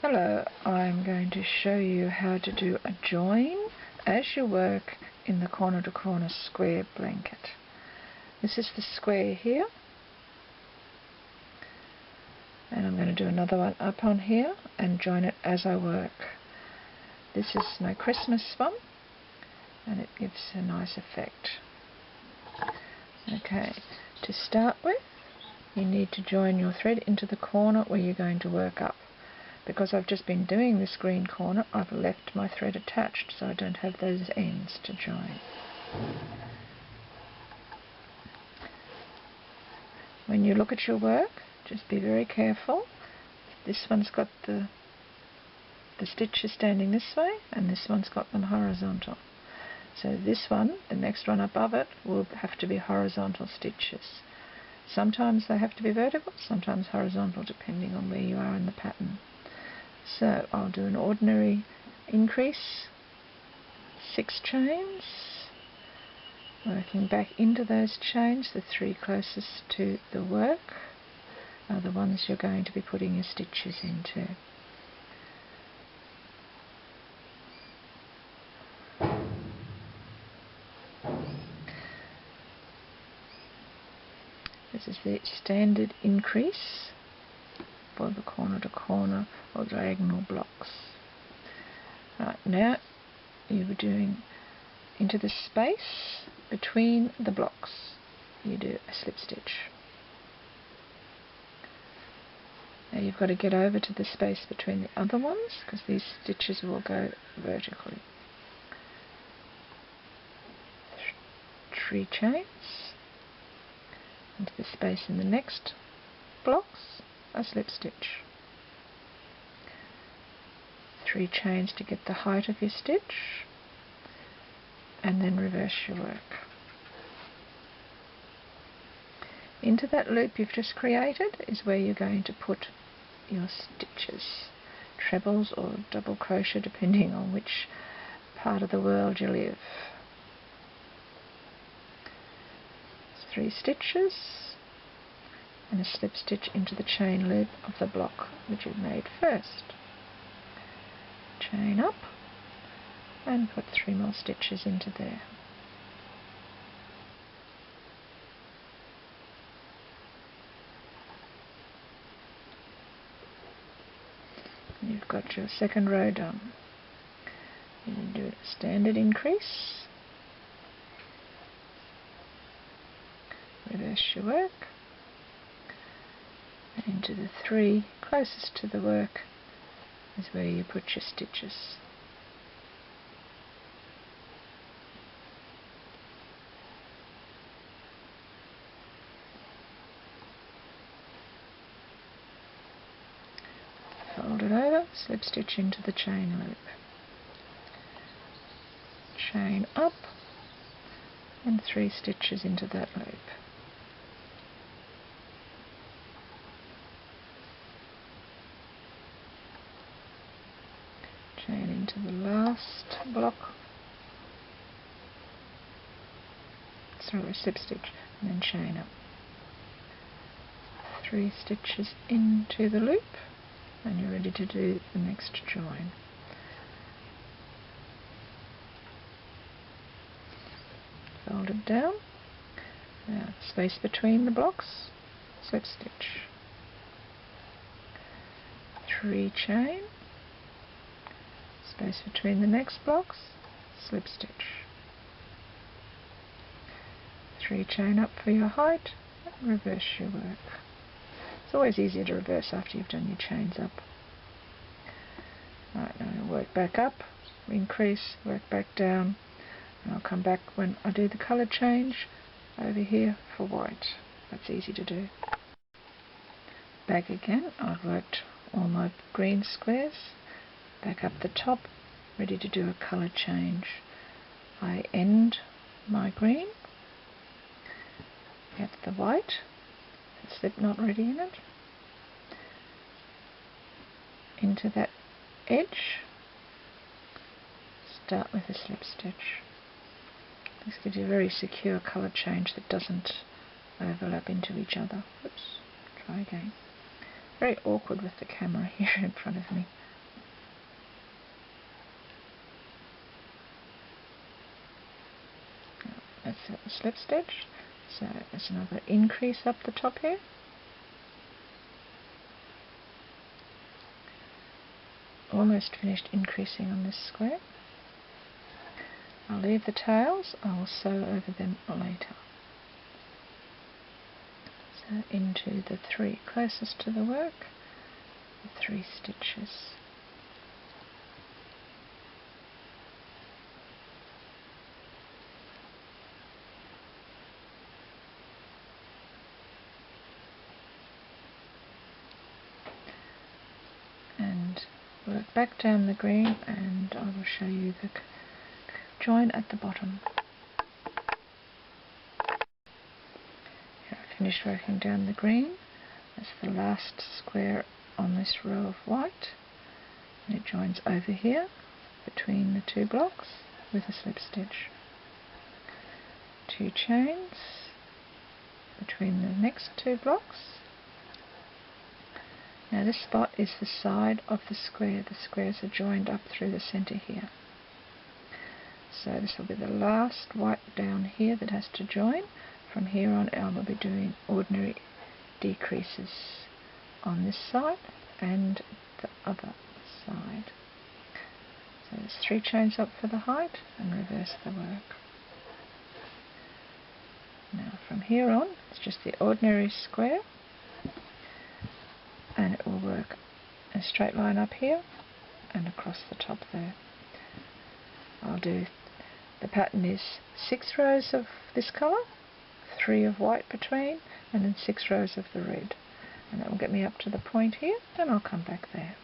Hello, I'm going to show you how to do a join as you work in the corner to corner square blanket. This is the square here, and I'm going to do another one up on here and join it as I work. This is my Christmas one and it gives a nice effect. Okay, to start with you need to join your thread into the corner where you're going to work up. Because I've just been doing this green corner, I've left my thread attached so I don't have those ends to join. When you look at your work, just be very careful. This one's got the stitches standing this way and this one's got them horizontal. So this one, the next one above it, will have to be horizontal stitches. Sometimes they have to be vertical, sometimes horizontal, depending on where you are in the pattern. So I'll do an ordinary increase, 6 chains, working back into those chains. The 3 closest to the work are the ones you're going to be putting your stitches into. This is the standard increase for the corner to corner or diagonal blocks. Right, now you're doing into the space between the blocks, you do a slip stitch. Now you've got to get over to the space between the other ones because these stitches will go vertically. 3 chains into the space in the next blocks, a slip stitch. 3 chains to get the height of your stitch, and then reverse your work. Into that loop you've just created is where you're going to put your stitches, trebles or double crochet depending on which part of the world you live. 3 stitches and a slip stitch into the chain loop of the block that you've made first. Chain up and put 3 more stitches into there. And you've got your second row done. You do a standard increase, reverse your work, into the 3 closest to the work is where you put your stitches. Fold it over, slip stitch into the chain loop. Chain up and 3 stitches into that loop. Chain into the last block, slip stitch and then chain up. 3 stitches into the loop and you're ready to do the next join. Fold it down, now space between the blocks, slip stitch, 3 chain, space between the next blocks, slip stitch, 3 chain up for your height, and reverse your work. It's always easier to reverse after you've done your chains up. Right, now I'll work back up, increase, work back down, and I'll come back when I do the colour change over here for white. That's easy to do. Back again, I've worked all my green squares. Back up the top, ready to do a colour change. I end my green, get the white, slip knot ready in it, into that edge, start with a slip stitch. This gives you a very secure colour change that doesn't overlap into each other. Oops, try again. Very awkward with the camera here in front of me. insert the slip stitch. So there's another increase up the top here. Almost finished increasing on this square. I'll leave the tails, I will sew over them later. So into the 3 closest to the work, the 3 stitches. And work back down the green, and I will show you the join at the bottom. Here I finished working down the green. That's the last square on this row of white, and it joins over here between the 2 blocks with a slip stitch. 2 chains between the next 2 blocks. Now this spot is the side of the square. The squares are joined up through the centre here. So this will be the last white down here that has to join. From here on I will be doing ordinary decreases on this side and the other side. So there's 3 chains up for the height and reverse the work. Now from here on it's just the ordinary square, and it will work a straight line up here and across the top there. I'll do, the pattern is 6 rows of this colour, 3 of white between, and then 6 rows of the red, and that will get me up to the point here, and I'll come back there.